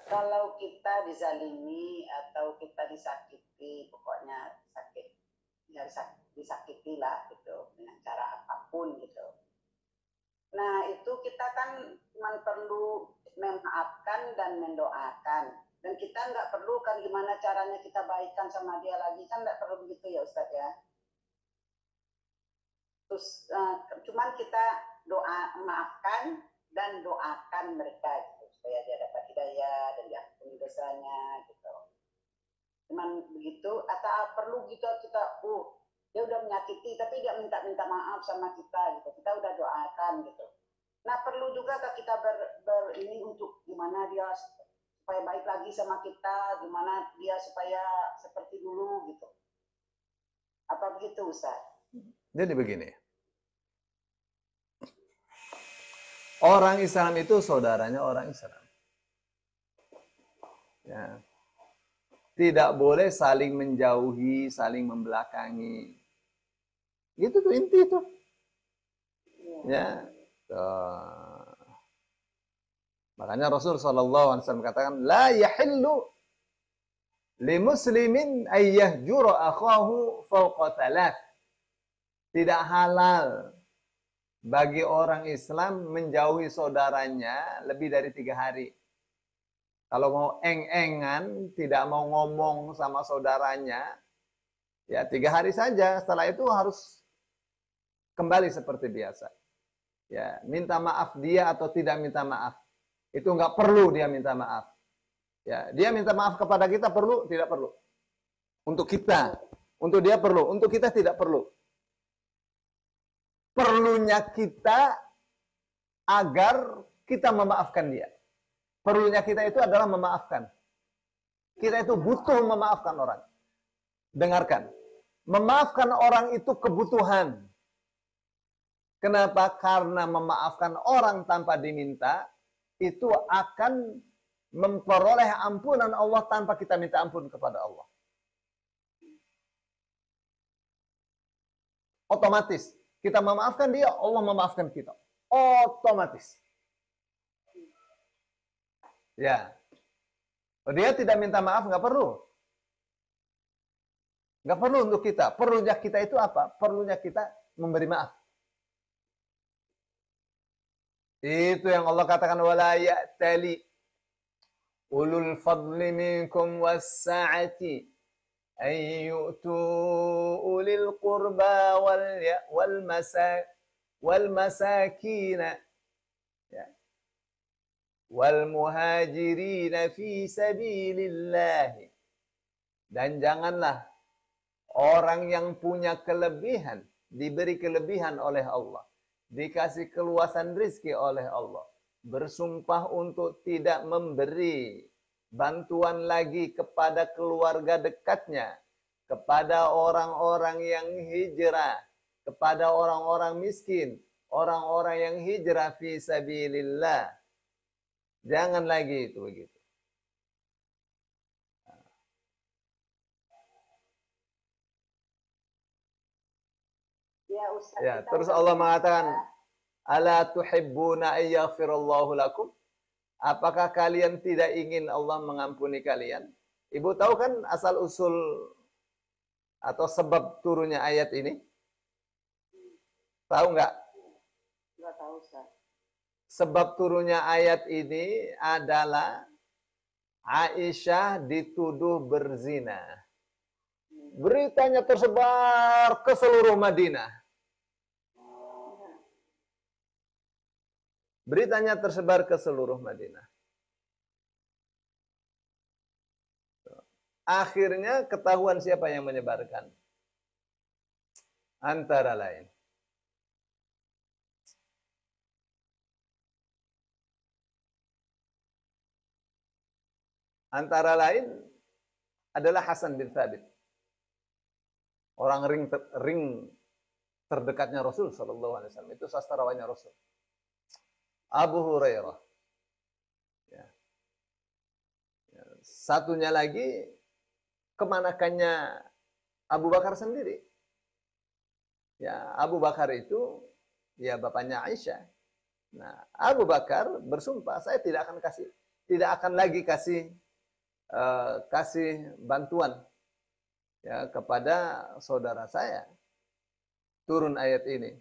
Kalau kita dizalimi atau kita disakiti, pokoknya sakit, ya disakiti lah gitu dengan cara apapun gitu. Nah itu kita kan cuma perlu memaafkan dan mendoakan. Dan kita nggak perlu kan gimana caranya kita baikkan sama dia lagi, kan nggak perlu begitu ya Ustadz ya. Terus cuman kita doa maafkan dan doakan mereka gitu, supaya dia dapat hidayah dan diampuni dosanya gitu. Cuman begitu atau perlu gitu kita dia udah menyakiti tapi dia minta maaf sama kita gitu, kita udah doakan gitu. Nah perlu juga kita ini untuk gimana dia supaya baik lagi sama kita, gimana dia supaya seperti dulu gitu, apa begitu Ustaz? Jadi begini, orang Islam itu saudaranya orang Islam. Ya. Tidak boleh saling menjauhi, saling membelakangi. Itu tuh inti tuh. Ya. Makanya Rasul SAW katakan, la yahillu li muslimin ayyahjura akhahu fawqa thalath. Tidak halal bagi orang Islam menjauhi saudaranya lebih dari 3 hari. Kalau mau eng-engan, tidak mau ngomong sama saudaranya, ya 3 hari saja. Setelah itu harus kembali seperti biasa. Ya, minta maaf dia atau tidak minta maaf. Itu nggak perlu dia minta maaf. Ya, dia minta maaf kepada kita perlu, tidak perlu. Untuk kita, untuk dia perlu, untuk kita tidak perlu. Perlunya kita agar kita memaafkan dia. Perlunya kita itu adalah memaafkan. Kita itu butuh memaafkan orang. Dengarkan. Memaafkan orang itu kebutuhan. Kenapa? Karena memaafkan orang tanpa diminta, itu akan memperoleh ampunan Allah tanpa kita minta ampun kepada Allah. Otomatis. Kita memaafkan dia, Allah memaafkan kita. Otomatis. Ya. Dia tidak minta maaf, nggak perlu. Nggak perlu untuk kita. Perlunya kita itu apa? Perlunya kita memberi maaf. Itu yang Allah katakan, wala ya'tali ulul fadli minkum was-sa'ati an yu'tu ulil qurba wal masakin wal muhajirin fi sabilillah. Dan janganlah orang yang punya kelebihan, diberi kelebihan oleh Allah, dikasih keluasan rizki oleh Allah, bersumpah untuk tidak memberi bantuan lagi kepada keluarga dekatnya, kepada orang-orang yang hijrah, kepada orang-orang miskin, orang-orang yang hijrah fi sabilillah. Jangan lagi itu begitu. Ya, Ustaz, Ya, terus Allah mengatakan, ala tuhibbuna ayyaghfirallahu lakum? Apakah kalian tidak ingin Allah mengampuni kalian? Ibu tahu kan asal usul atau sebab turunnya ayat ini? Tahu nggak? Nggak tahu, Ustaz. Sebab turunnya ayat ini adalah Aisyah dituduh berzina. Beritanya tersebar ke seluruh Madinah. Beritanya tersebar ke seluruh Madinah. Akhirnya ketahuan siapa yang menyebarkan. Antara lain adalah Hasan bin Thabit. Orang ring terdekatnya Rasul sallallahu alaihi wasallam, itu sastrawannya Rasul. Abu Hurairah. Ya. Satunya lagi kemanakannya Abu Bakar sendiri. Ya, Abu Bakar itu ya bapaknya Aisyah. Nah, Abu Bakar bersumpah, saya tidak akan kasih tidak akan lagi kasih bantuan ya kepada saudara saya. Turun ayat ini.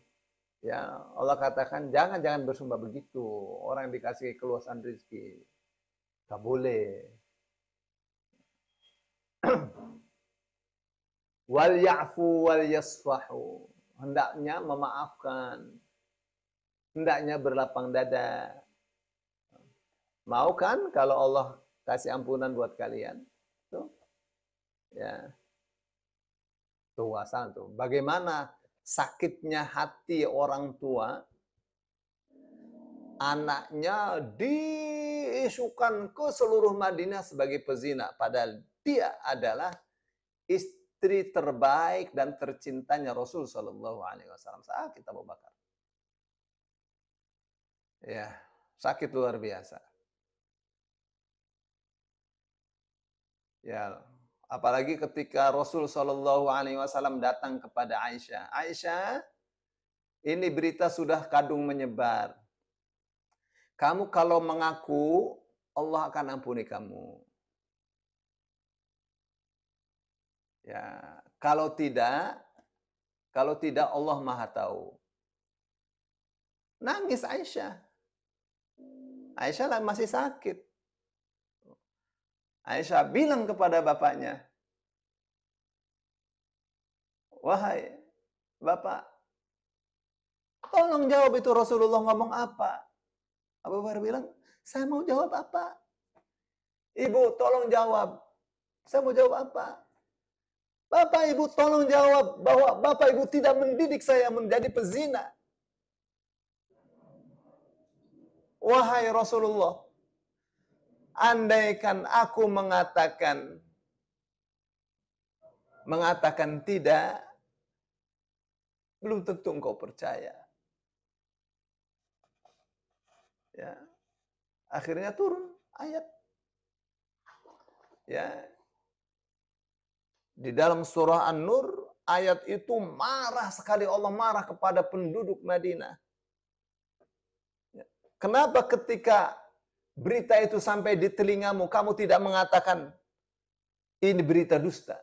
Ya, Allah katakan jangan bersumpah begitu. Orang yang dikasih keluasan rezeki. Gak boleh. Wal ya'fu wal yasfahu. Hendaknya memaafkan. Hendaknya berlapang dada. Mau kan kalau Allah kasih ampunan buat kalian? Tuh. Ya. Tuh asal tuh. Bagaimana sakitnya hati orang tua, anaknya diisukan ke seluruh Madinah sebagai pezina, padahal dia adalah istri terbaik dan tercintanya Rasul Shallallahu Alaihi Wasallam. Sakit Abu Bakar. Ya, sakit luar biasa. Ya, apalagi ketika Rasul Shallallahu Alaihi Wasallam datang kepada Aisyah. Aisyah, ini berita sudah kadung menyebar. Kamu kalau mengaku, Allah akan ampuni kamu. Ya, kalau tidak Allah Maha tahu. Nangis Aisyah. Aisyah masih sakit. Aisyah bilang kepada bapaknya, wahai bapak, tolong jawab itu Rasulullah ngomong apa. Abu Bakar bilang, saya mau jawab apa? Ibu tolong jawab. Saya mau jawab apa? Bapak ibu tolong jawab bahwa bapak ibu tidak mendidik saya menjadi pezina. Wahai Rasulullah, andaikan aku mengatakan tidak, belum tentu engkau percaya. Ya. Akhirnya turun ayat. Ya. Di dalam surah An-Nur, ayat itu marah sekali, Allah marah kepada penduduk Madinah. Ya. Kenapa ketika berita itu sampai di telingamu, kamu tidak mengatakan ini berita dusta?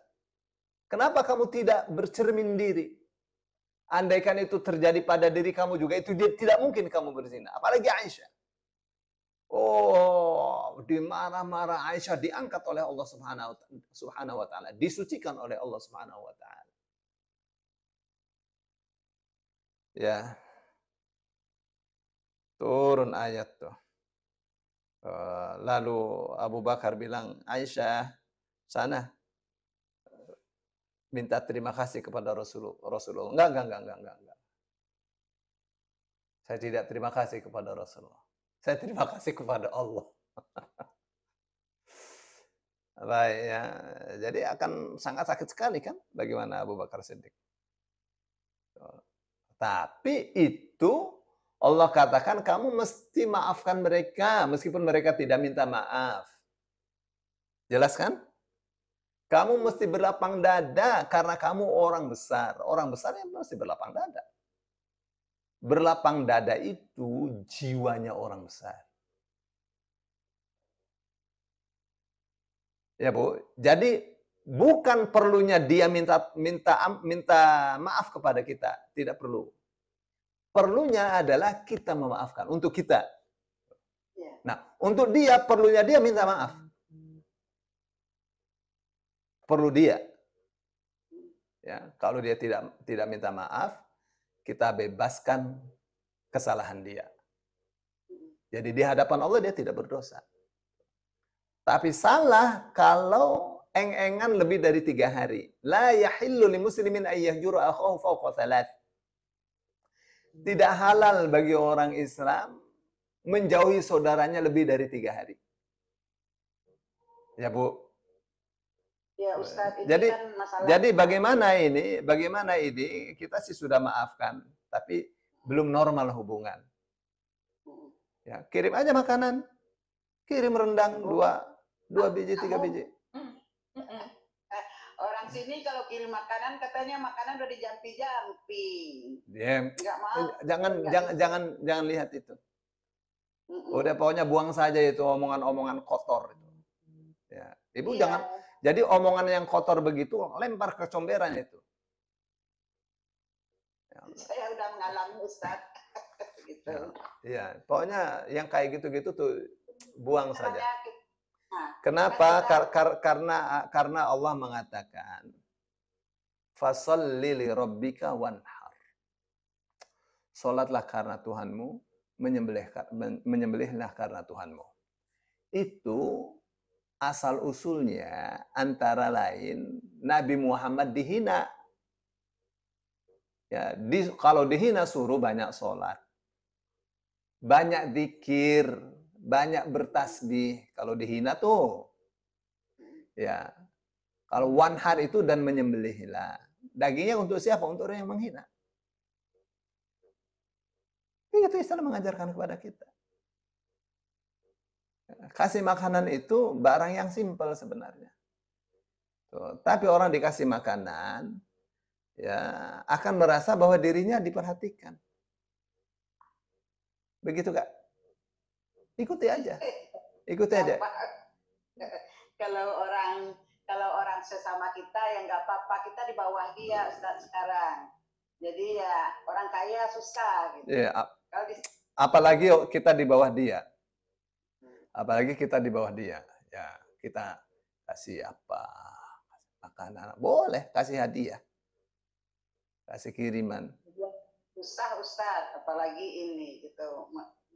Kenapa kamu tidak bercermin diri? Andaikan itu terjadi pada diri kamu juga, itu tidak mungkin kamu berzina. Apalagi Aisyah. Oh, dimarah-marah Aisyah diangkat oleh Allah Subhanahu wa taala, disucikan oleh Allah Subhanahu wa taala. Ya. Turun ayat tuh. Lalu Abu Bakar bilang, Aisyah, sana minta terima kasih kepada Rasulullah. Enggak. Saya tidak terima kasih kepada Rasulullah. Saya terima kasih kepada Allah. Baik ya. Jadi akan sangat sakit sekali kan bagaimana Abu Bakar Siddiq. Tapi itu Allah katakan kamu mesti maafkan mereka meskipun mereka tidak minta maaf. Jelas kan? Kamu mesti berlapang dada karena kamu orang besar. Orang besar yang mesti berlapang dada. Berlapang dada itu jiwanya orang besar. Ya Bu, jadi bukan perlunya dia minta maaf kepada kita, tidak perlu. Perlunya adalah kita memaafkan untuk kita. Nah, untuk dia perlunya dia minta maaf. Perlu dia. Ya, kalau dia tidak minta maaf, kita bebaskan kesalahan dia. Jadi di hadapan Allah dia tidak berdosa. Tapi salah kalau eng-engan lebih dari 3 hari. La yahillu li muslimin ayyahjuru akhahu fawqa 3. Tidak halal bagi orang Islam menjauhi saudaranya lebih dari 3 hari. Ya Bu. Ya Ustaz, ini jadi kan masalah. Jadi bagaimana ini kita sih sudah maafkan, tapi belum normal hubungan. Ya, kirim aja makanan. Kirim rendang 2 biji, 3 biji. Orang sini kalau kirim makanan katanya makanan udah dijampi-jampi. Dia Enggak mau. jangan lihat itu. Udah pokoknya buang saja itu omongan-omongan kotor itu. Ya. Ibu Iya, jangan, jadi omongan yang kotor begitu lempar ke comberan itu. Ya. saya udah mengalami Ustaz. Gitu. Ya. Iya, pokoknya yang kayak gitu-gitu tuh buang saja. Kenapa? Karena Allah mengatakan fasholli li rabbika wanhar. Salatlah karena Tuhanmu, menyembelihlah karena Tuhanmu. Itu asal usulnya antara lain Nabi Muhammad dihina. Ya, kalau dihina suruh banyak sholat, banyak zikir, banyak bertasbih. Kalau dihina tuh, ya. Kalau wanhar itu dan menyembelihlah. Dagingnya untuk siapa? Untuk orang yang menghina. Itu Islam mengajarkan kepada kita. Kasih makanan itu barang yang simpel sebenarnya. Tuh. Tapi orang dikasih makanan, ya akan merasa bahwa dirinya diperhatikan. Begitu Kak? Ikuti aja. Ikuti aja. Kalau orang sesama kita ya nggak apa-apa, kita di bawah dia Ustaz sekarang. Jadi ya orang kaya susah gitu. Ya, apalagi kita di bawah dia. Apalagi kita di bawah dia. Ya, kita kasih apa? Makanan. Boleh kasih hadiah. Kasih kiriman. Susah Ustaz, apalagi ini gitu.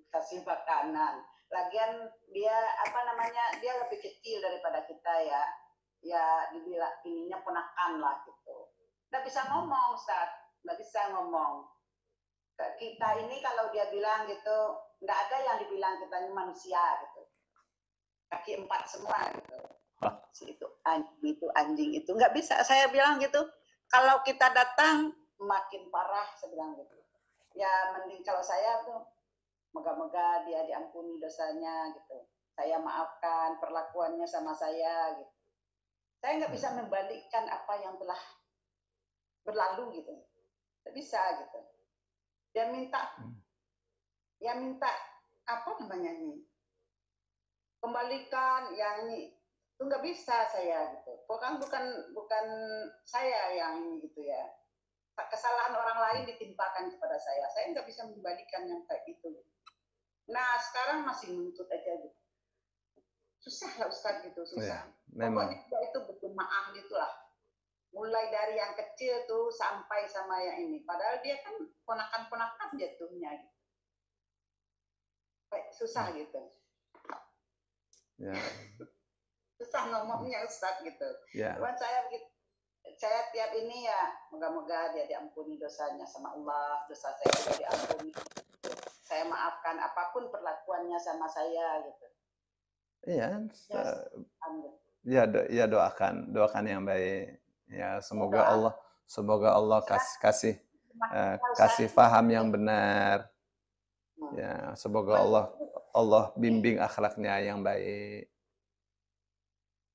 Kasih makanan. Lagian dia dia lebih kecil daripada kita ya. Ya dibilang ininya ponakan lah gitu. Nggak bisa ngomong Ustaz, nggak bisa ngomong. Kita ini kalau dia bilang gitu, nggak ada yang dibilang kita ini manusia gitu. Kaki 4 semua gitu. Itu anjing itu nggak bisa. Saya bilang gitu. Kalau kita datang makin parah, saya bilang gitu. Ya mending kalau saya tuh moga-moga dia diampuni dosanya gitu. Saya maafkan perlakuannya sama saya gitu. Saya nggak bisa membalikkan apa yang telah berlalu gitu. Nggak bisa gitu. Dia minta apa namanya ini? Kembalikan yang ini. Itu nggak bisa saya gitu. Bukan saya yang ini gitu ya. Kesalahan orang lain ditimpakan kepada saya. Saya nggak bisa membalikan yang kayak gitu. Nah sekarang masih nuntut aja gitu. Susah lah Ustaz gitu, susah. Ya, pokoknya itu berjemaah gitulah. Mulai dari yang kecil tuh sampai sama yang ini. Padahal dia kan ponakan-ponakan jatuhnya gitu. Susah gitu. Ya. Susah ngomongnya Ustaz gitu. Ya. Cuman saya tiap ini ya moga-moga dia diampuni dosanya sama Allah, dosa saya juga diampuni. Saya maafkan apapun perlakuannya sama saya gitu. Iya. Ya doakan yang baik. Ya semoga Allah kasih faham yang benar. Ya semoga Allah bimbing akhlaknya yang baik.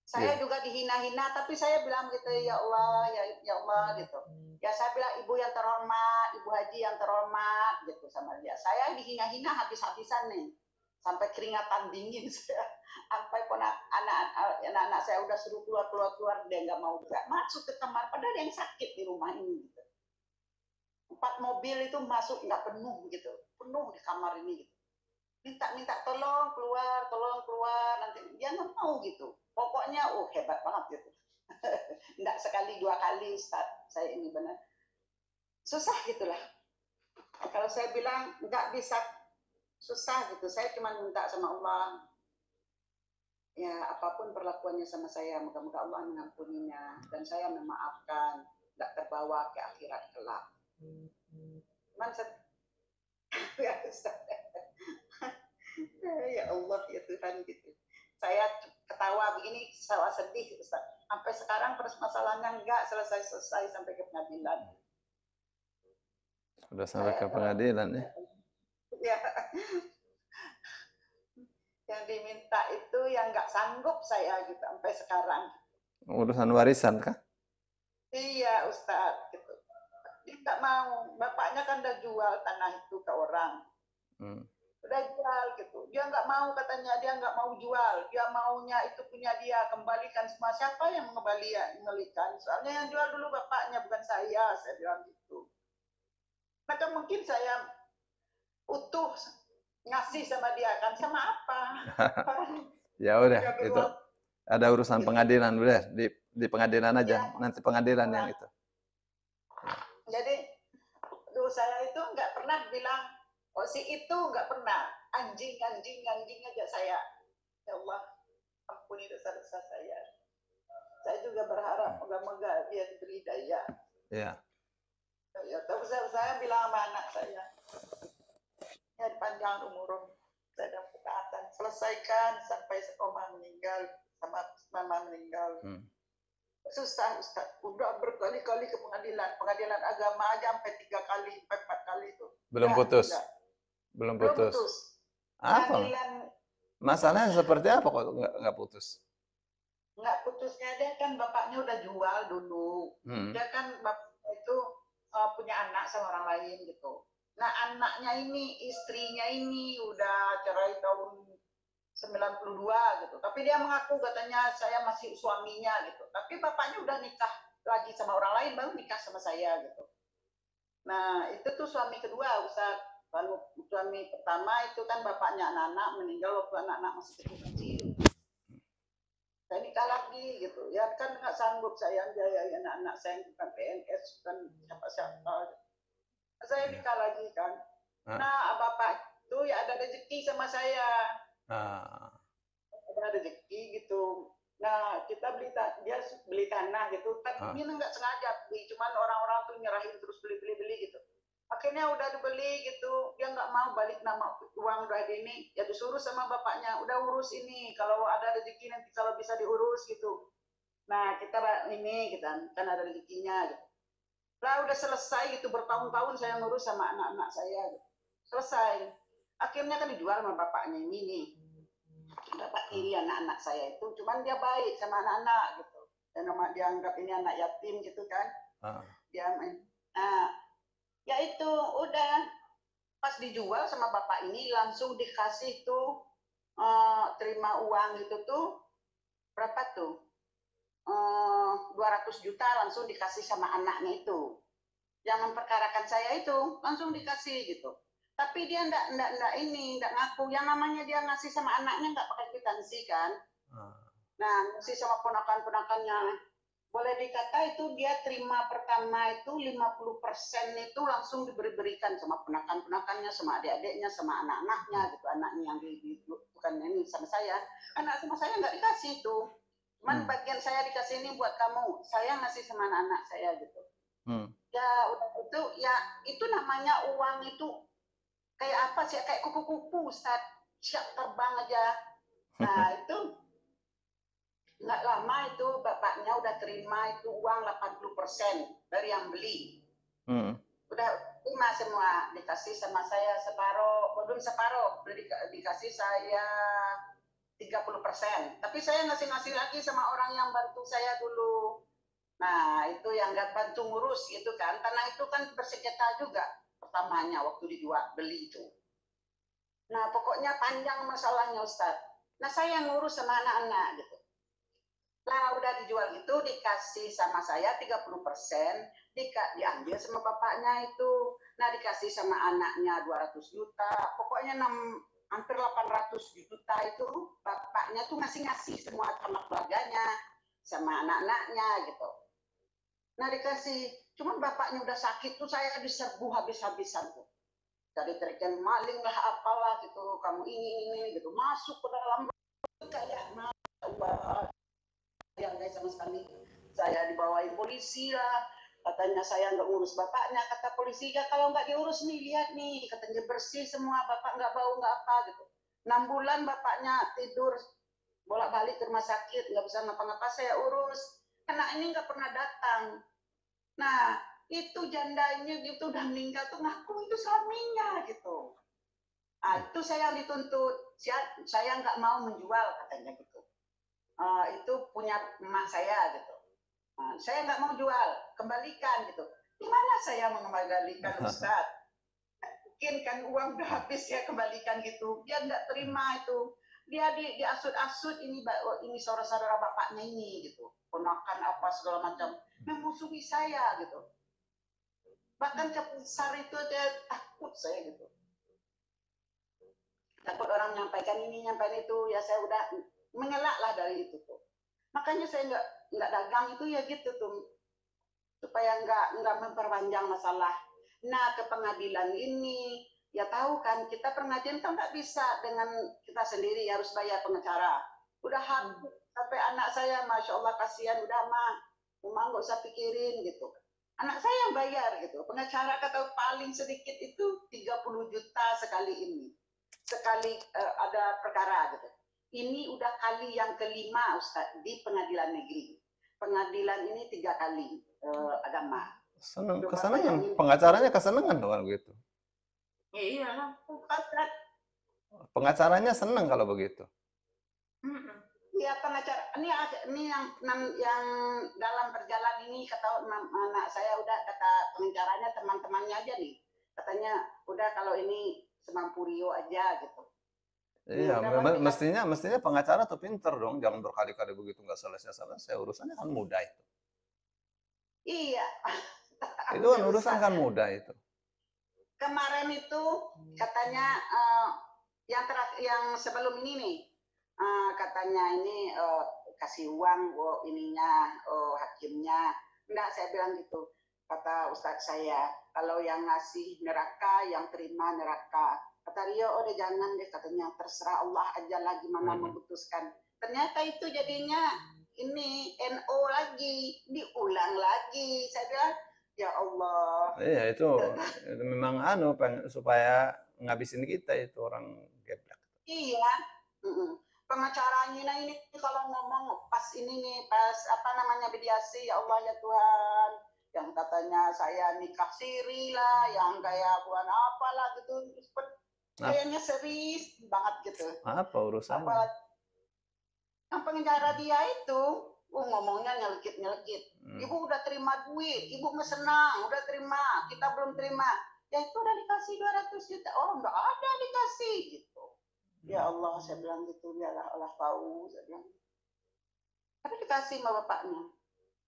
Saya juga dihina-hina, tapi saya bilang gitu, ya Allah gitu. Ya saya bilang ibu yang terhormat, ibu haji yang terhormat gitu sama dia. Saya dihina-hina habis-habisan nih, sampai keringatan dingin saya. Sampai anak-anak saya udah suruh keluar, dia nggak mau juga masuk ke kamar, padahal yang sakit di rumah ini gitu. 4 mobil itu masuk nggak penuh gitu, penuh di kamar ini gitu. Minta tolong keluar, nanti dia nggak mau gitu. Pokoknya hebat banget gitu. Nggak sekali 2 kali Ustaz, saya ini benar susah gitulah. Kalau saya bilang nggak bisa, susah gitu. Saya cuma minta sama Allah, ya apapun perlakuannya sama saya, moga-moga Allah mengampuninya dan saya memaafkan, nggak terbawa ke akhirat kelak. Cuman ya Ustaz, ya Allah ya Tuhan gitu. Saya ketawa begini, saya sedih Ustaz. Sampai sekarang permasalahannya enggak selesai sampai ke pengadilan. Sudah sampai ke pengadilan ya? Ya. Yang diminta itu yang nggak sanggup saya gitu sampai sekarang. Urusan warisan kah? Iya Ustaz gitu. Dia nggak mau. Bapaknya kan udah jual tanah itu ke orang. udah jual gitu. Dia nggak mau, katanya dia nggak mau jual, dia maunya itu punya dia, kembalikan semua. Siapa yang mengembalikan? Soalnya yang jual dulu bapaknya, bukan saya bilang gitu. Maka mungkin saya utuh ngasih sama dia, kan sama apa? Ya udah, itu ada urusan pengadilan, udah di pengadilan aja, ya, nanti pengadilan yang itu. Jadi saya itu nggak pernah bilang, oh si itu nggak pernah, anjing aja saya. Ya Allah, ampuni dosa-dosa saya. Saya juga berharap moga-moga dia diberi daya. Ya. Ya, tapi saya bilang sama anak saya, ya panjang umur, saya dalam ketaatan, selesaikan sampai Oma meninggal, sama Mama meninggal. Susah Ustaz, udah berkali-kali ke pengadilan agama aja sampai 3 kali, 4 kali itu. Belum putus. Belum putus. Apa? Pengadilan, masalahnya seperti apa kok nggak putus? Nggak putusnya, dia kan bapaknya udah jual dulu. Dia kan bapaknya itu punya anak sama orang lain gitu. Nah anaknya ini, istrinya ini udah cerai tahun 92 gitu. Tapi dia mengaku katanya saya masih suaminya gitu. Tapi bapaknya udah nikah lagi sama orang lain, baru nikah sama saya gitu. Nah itu tuh suami kedua Ustaz. Suami pertama itu kan bapaknya anak-anak meninggal waktu anak-anak masih kecil-kecil. Saya nikah lagi gitu. Ya kan nggak sanggup saya biayai anak-anak saya, bukan PNS, bukan siapa-siapa. Saya nikah lagi kan. Nah bapak itu ya ada rezeki sama saya. Ada rezeki gitu. Nah kita dia beli tanah gitu. Tadinya nggak sengaja beli, cuman orang-orang tuh nyerahin terus beli gitu. Akhirnya udah dibeli gitu, dia nggak mau balik nama uang udah ini, ya disuruh sama bapaknya, udah urus ini, kalau ada rezeki nanti kalau bisa diurus gitu. Nah kita ini gitu kan ada rezekinya gitu. Lah udah selesai gitu, bertahun-tahun saya ngurus sama anak-anak saya gitu. Selesai. Akhirnya kan dijual sama bapaknya ini nih. Bapak tiri anak-anak saya itu, cuman dia baik sama anak-anak gitu. Dan dia anggap ini anak yatim gitu kan. Dia ya itu udah pas dijual sama bapak ini langsung dikasih tuh terima uang itu tuh berapa tuh 200 juta langsung dikasih sama anaknya itu yang memperkarakan saya itu, langsung dikasih gitu. Tapi dia enggak ngaku. Yang namanya dia ngasih sama anaknya enggak pakai kwitansi kan. Nah ngasih sama ponakan-ponakannya, boleh dikata itu dia terima pertama itu 50% itu langsung diberikan sama ponakan-ponakannya, sama adik-adiknya, sama anak-anaknya gitu. Anaknya yang bukan ini sama saya, anak sama saya nggak dikasih tuh. Cuman bagian saya dikasih ini buat kamu, saya ngasih sama anak-anak saya gitu. Ya udah itu, ya itu namanya uang itu kayak apa sih, kayak kupu-kupu Ustaz, siap terbang aja. Nah itu nggak lama itu bapaknya udah terima itu uang 80% dari yang beli. Udah terima semua, dikasih sama saya separuh, belum separuh, dikasih saya 30%. Tapi saya ngasih lagi sama orang yang bantu saya dulu. Nah itu yang nggak bantu ngurus gitu kan, tanah itu kan bersengketa juga pertamanya waktu dijual beli itu. Nah pokoknya panjang masalahnya Ustaz. Nah saya ngurus sama anak-anak gitu. Nah udah dijual itu dikasih sama saya 30%, diambil sama bapaknya itu. Nah dikasih sama anaknya 200 juta, pokoknya hampir 800 juta itu bapaknya tuh ngasih semua sama keluarganya, sama anak-anaknya gitu. Nah dikasih, cuman bapaknya udah sakit tuh saya diserbu habis-habisan tuh. Jadi terikan maling lah apalah gitu, kamu ini gitu, masuk ke dalam kayak Allah yang guys sama sekali. Saya dibawain polisi lah, katanya saya nggak ngurus bapaknya, kata polisi ya kalau nggak diurus nih lihat nih, katanya bersih semua, bapak nggak bau nggak apa gitu. 6 bulan bapaknya tidur bolak-balik ke rumah sakit, nggak bisa ngapa-ngapa saya urus, karena ini nggak pernah datang. Nah itu jandanya gitu udah meninggal tuh ngaku itu suaminya gitu. Nah itu saya yang dituntut, saya nggak mau menjual katanya gitu. Itu punya emak saya gitu. Saya nggak mau jual, kembalikan gitu. Gimana saya mengembalikan Ustaz? mungkin kan uang udah habis ya kembalikan gitu. Dia nggak terima itu. Dia diasut-asut ini saudara-saudara bapaknya ini gitu. Ponakan apa segala macam. Memusuhi saya gitu. Bahkan ke besar itu dia takut saya gitu. Takut orang menyampaikan ini, nyampaikan itu, ya saya udah mengelak lah dari itu tuh. Makanya saya nggak dagang itu ya gitu tuh, supaya nggak memperpanjang masalah. Nah, ke pengadilan ini, ya tahu kan, kita pengadilan kan nggak bisa dengan kita sendiri, harus bayar pengacara. Udah sampai anak saya, Masya Allah kasihan, udah mah nggak usah pikirin gitu. Anak saya yang bayar gitu. Pengacara kata paling sedikit itu 30 juta sekali ini. Sekali ada perkara gitu. Ini udah kali yang kelima Ustaz di pengadilan negeri. Pengadilan ini 3 kali agama. Seneng, kesenangan. Pengacaranya kesenangan dong kalau begitu. Iya, pengacaranya senang kalau begitu. Iya, pengacara ini yang dalam perjalanan ini kata anak saya, udah kata pengacaranya teman-temannya aja nih. Katanya udah kalau ini semampu Rio aja gitu. Iya, mestinya pengacara tuh pinter dong, jangan berkali-kali begitu nggak selesai urusannya kan mudah itu. Iya. Itu kan urusan kan mudah itu. Kemarin itu katanya yang sebelum ini nih, katanya ini kasih uang ininya hakimnya. Enggak, saya bilang gitu. Kata Ustadz saya, kalau yang ngasih neraka, yang terima neraka. Kata Rio, udah jangan deh, katanya terserah Allah aja lah gimana memutuskan. Ternyata itu jadinya ini NO lagi, diulang lagi. Saya bilang, ya Allah. Iya, itu memang supaya ngabisin kita itu orang geblek. Iya. Pengacaranya ini kalau ngomong pas ini nih, pas apa namanya mediasi, ya Allah ya Tuhan, yang katanya saya nikah siri lah, yang kayak bukan apalah gitu, kayaknya serius banget gitu. Apa urusannya? Apalagi yang pengacara dia itu ngomongnya nyelekit. Ibu udah terima duit, ibu senang, udah terima, kita belum terima. Ya itu udah dikasih 200 juta. Oh, enggak ada dikasih gitu. Ya Allah, saya bilang gitu, biarlah Allah tahu, saya bilang. Tapi dikasih sama bapaknya.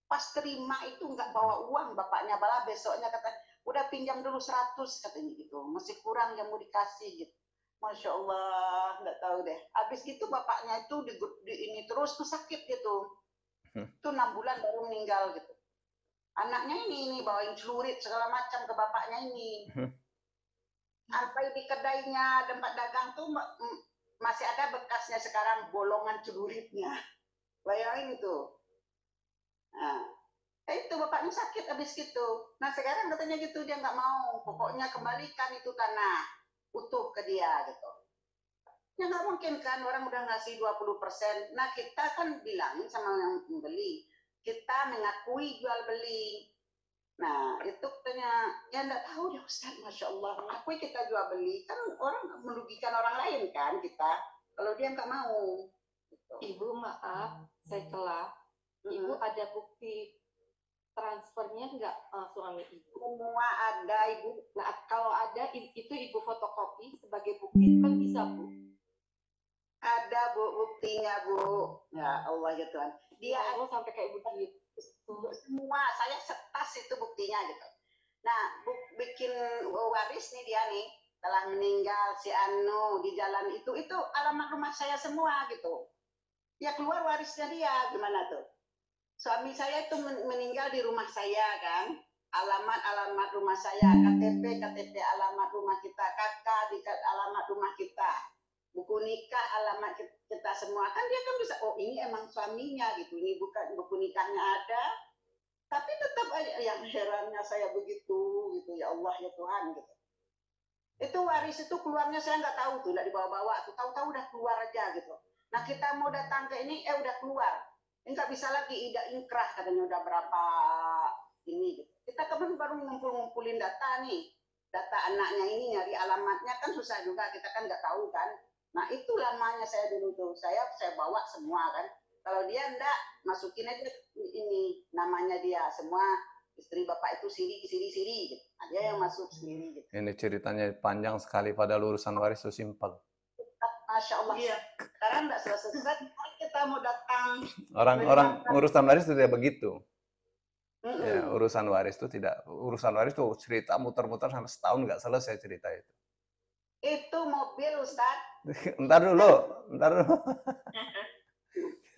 Pas terima itu nggak bawa uang bapaknya, malah besoknya kata, udah pinjam dulu 100 katanya gitu, masih kurang yang mau dikasih gitu. Masya Allah, nggak tahu deh. Habis gitu bapaknya itu ini terus tuh sakit gitu. Itu 6 bulan baru meninggal gitu. Anaknya ini bawain celurit segala macam ke bapaknya ini. Sampai di kedainya tempat dagang tuh masih ada bekasnya sekarang, bolongan celuritnya. Bayangin itu. Nah, itu bapaknya sakit habis gitu. Nah sekarang katanya gitu, dia nggak mau. Pokoknya kembalikan itu tanah utuh ke dia gitu. Ya nggak mungkin kan, orang udah ngasih 20%. Nah kita kan bilangin sama yang membeli, kita mengakui jual beli. Nah itu katanya, ya nggak tahu deh Ustaz, Masya Allah, mengakui kita jual beli, kan orang merugikan orang lain kan kita, kalau dia nggak mau. Gitu. Ibu maaf, saya telah. Ibu ada bukti transfernya nggak suami ibu? Semua ada Ibu. Nah kalau ada itu ibu fotokopi sebagai bukti kan bisa Bu? Ada Bu buktinya Bu. Ya Allah ya Tuhan. Dia Allah sampai kayak begitu. Semua saya setas itu buktinya gitu. Nah bikin waris nih dia nih, telah meninggal si Anu di jalan itu alamat rumah saya semua gitu. Ya keluar warisnya dia, gimana tuh? Suami saya itu meninggal di rumah saya kan, alamat rumah saya, KTP alamat rumah kita, kakak di alamat rumah kita, buku nikah alamat kita semua. Kan dia kan bisa, oh ini emang suaminya gitu, ini bukan buku nikahnya ada, tapi tetap aja yang herannya saya begitu gitu, ya Allah ya Tuhan gitu. Itu waris itu keluarnya saya nggak tahu tuh, nggak dibawa-bawa tuh, tahu-tahu udah keluar aja gitu. Nah kita mau datang ke ini, udah keluar. Nggak bisa lagi ida inkrah katanya, udah berapa ini gitu. Kita kemarin baru ngumpulin data nih, data anaknya ini, nyari alamatnya kan susah juga, kita kan nggak tahu kan. Nah itu lamanya saya dulu tuh, saya bawa semua kan. Kalau dia enggak, masukin aja ini namanya dia semua, istri bapak itu siri gitu. Nah, dia yang masuk sendiri gitu. Ini ceritanya panjang sekali, padahal urusan waris itu simpel. Masya Allah. Iya. Sekarang nggak selesai. Kita mau datang. Orang urusan waris itu tidak begitu. Mm-mm. Ya, urusan waris itu tidak, urusan waris itu cerita muter-muter sampai setahun nggak selesai cerita itu. Itu mobil, Ustaz. Ntar dulu.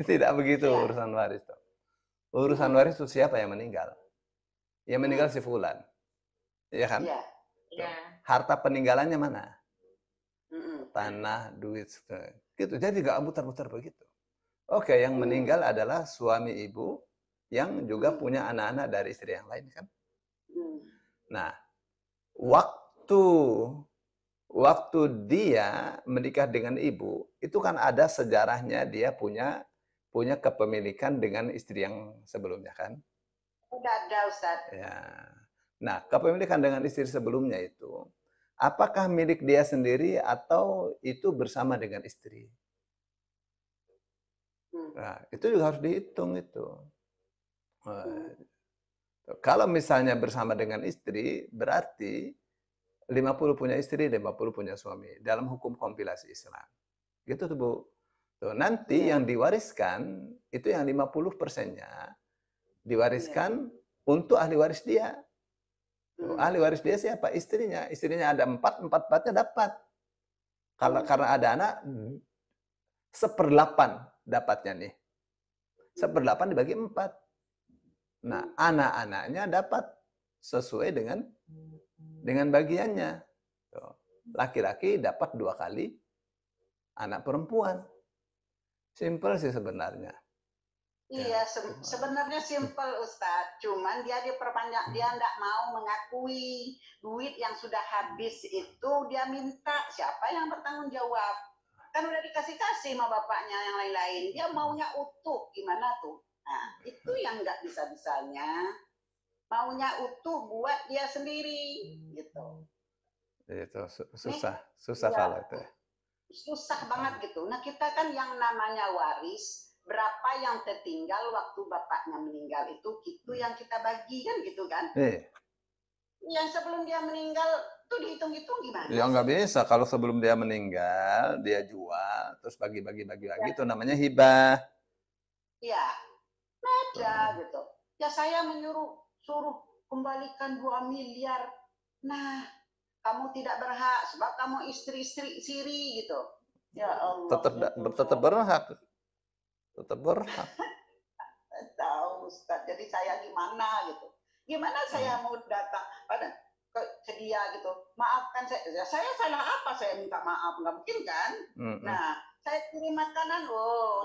Tidak begitu Iya. urusan waris itu. Urusan waris itu siapa yang meninggal? Yang meninggal si fulan. Iya kan? Iya. Iya. Harta peninggalannya mana? Mm-mm. Tanah, duit, gitu. Jadi nggak muter-muter begitu. Oke, yang meninggal adalah suami ibu yang juga punya anak-anak dari istri yang lain kan. Nah, waktu dia menikah dengan ibu, itu kan ada sejarahnya, dia punya kepemilikan dengan istri yang sebelumnya kan. Udah ada, Ustaz. Ya. Nah, kepemilikan dengan istri sebelumnya itu, apakah milik dia sendiri atau itu bersama dengan istri? Nah, itu juga harus dihitung itu. Kalau misalnya bersama dengan istri, berarti 50 punya istri, 50 punya suami. Dalam hukum kompilasi Islam. Gitu tuh, Bu. Tuh, nanti yang diwariskan, itu yang 50%-nya diwariskan untuk ahli waris dia. Tuh, ahli waris dia siapa? Istrinya. Istrinya ada 4, 4-4-nya dapat. Karena ada anak, 1/8 dapatnya nih. 1/8 dibagi 4. Nah, anak-anaknya dapat sesuai dengan bagiannya. Laki-laki dapat 2 kali, anak perempuan. Simpel sih sebenarnya. Iya, sebenarnya simpel, Ustadz. Cuman dia diperpanjang, dia nggak mau mengakui duit yang sudah habis itu dia minta. Siapa yang bertanggung jawab? Kan udah dikasih-kasih sama bapaknya yang lain-lain. Dia maunya utuh, gimana tuh? Nah, itu yang nggak bisa-bisanya. Maunya utuh buat dia sendiri, gitu. Itu susah Ya, kalau itu. susah banget gitu. Nah, kita kan yang namanya waris, berapa yang tertinggal waktu bapaknya meninggal itu yang kita bagi kan gitu kan. Yang sebelum dia meninggal tuh dihitung-hitung gimana? Ya nggak bisa, kalau sebelum dia meninggal dia jual terus bagi-bagi itu namanya hibah. Iya, ada gitu. Ya saya suruh kembalikan 2 miliar. Nah, kamu tidak berhak sebab kamu istri-istri siri gitu. Ya Allah. Tetap berhak. Tetap berhak. Tahu Ustaz. Jadi saya gimana gitu. Gimana saya mau datang ke dia gitu. Maafkan saya salah apa saya minta maaf? Nggak mungkin kan? Nah, saya kirim makanan,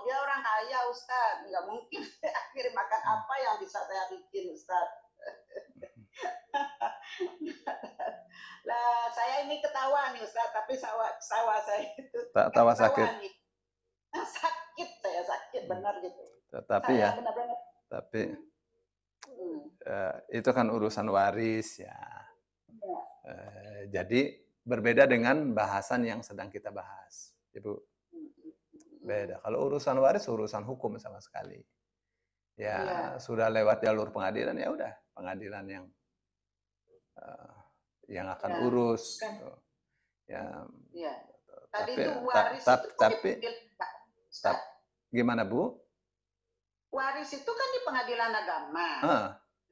dia orang kaya Ustaz. Nggak mungkin saya kirim makan apa yang bisa saya bikin Ustaz. Lah, saya ini ketawa nih Ustaz, tapi sawah saya itu tawa sakit. Nih. Saya sakit benar gitu. Tapi saya ya, benar-benar. Tapi itu kan urusan waris ya. Jadi berbeda dengan bahasan yang sedang kita bahas, Ibu. Beda. Kalau urusan waris urusan hukum sama sekali. Ya, sudah lewat jalur pengadilan ya udah, pengadilan yang akan urus. Ya. Tapi gimana Bu? Waris itu kan di pengadilan agama.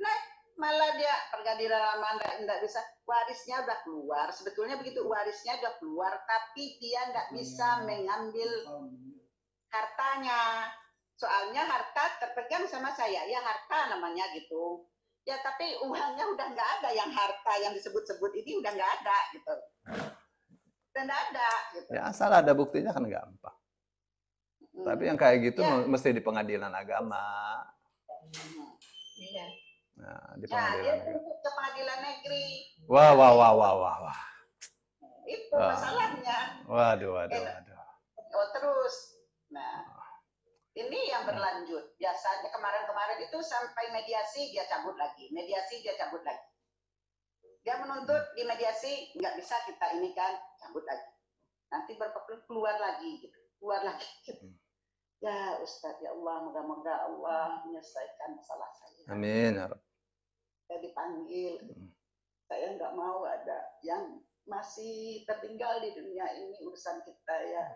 Nah, malah dia pengadilan agama nggak bisa. Warisnya udah keluar. Sebetulnya begitu, warisnya udah keluar, tapi dia nggak bisa mengambil hartanya. Soalnya harta terpegang sama saya, ya harta namanya gitu. Ya tapi uangnya udah nggak ada, yang harta yang disebut-sebut ini udah nggak ada gitu. Dan ada gitu. Ya asal ada buktinya kan gampang. Tapi yang kayak gitu mesti di pengadilan agama. Iya. Nah, di pengadilan agama. Ke pengadilan negeri. Wah. Itu masalahnya. Waduh. Terus. Nah, ini yang berlanjut. Biasanya kemarin itu sampai mediasi dia cabut lagi. Dia menuntut di mediasi, nggak bisa kita ini kan, cabut lagi. Nanti keluar lagi gitu. Ya Ustaz, ya Allah, moga-moga Allah menyelesaikan masalah saya. Amin. saya dipanggil. Hmm. Saya nggak mau ada yang masih tertinggal di dunia ini, urusan kita ya.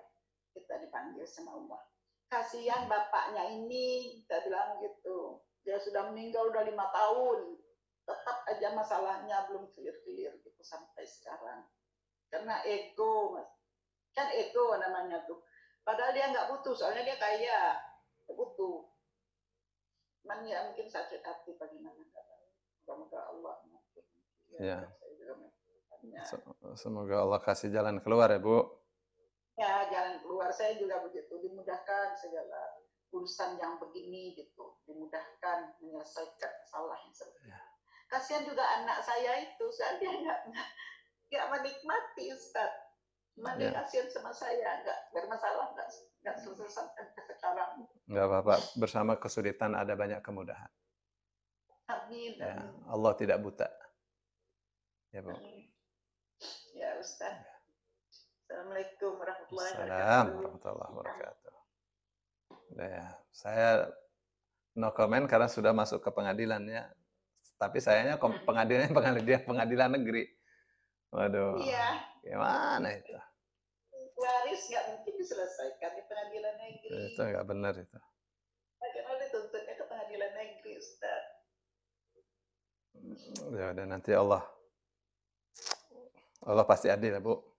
Kita dipanggil sama Allah. Kasihan bapaknya ini, saya bilang gitu. Dia sudah meninggal udah 5 tahun. Tetap aja masalahnya belum clear-clear gitu sampai sekarang. Karena ego, Mas. Kan ego namanya tuh. Padahal dia nggak butuh, soalnya dia kaya. Nggak butuh. Cuman ya mungkin sakit hati bagaimana. Semoga Allah mungkin. Ya. Saya juga menginginkannya. Semoga Allah kasih jalan keluar ya Bu. Ya, jalan keluar saya juga begitu, dimudahkan segala urusan yang begini gitu, dimudahkan menyelesaikan masalah yang seperti itu. Kasihan juga anak saya itu, dia nggak menikmati Ustaz. Cuma dia kasihan sama saya, nggak bermasalah, nggak selesai sampai sekarang. Nggak apa-apa, bersama kesulitan ada banyak kemudahan. Amin, Ya, amin. Allah tidak buta. Ya Bu. Amin. Ya Ustaz. Assalamualaikum warahmatullahi Assalamualaikum wabarakatuh. warahmatullahi wabarakatuh. Ya, saya no comment karena sudah masuk ke pengadilannya. Tapi sayangnya pengadilannya pengadilan negeri. Waduh. Iya. Gimana itu? Waris nggak mungkin diselesaikan di pengadilan negeri. Itu nggak benar itu. Bagaimana dituntutnya ke pengadilan negeri, Ustaz? Ya udah nanti Allah pasti adil ya Bu.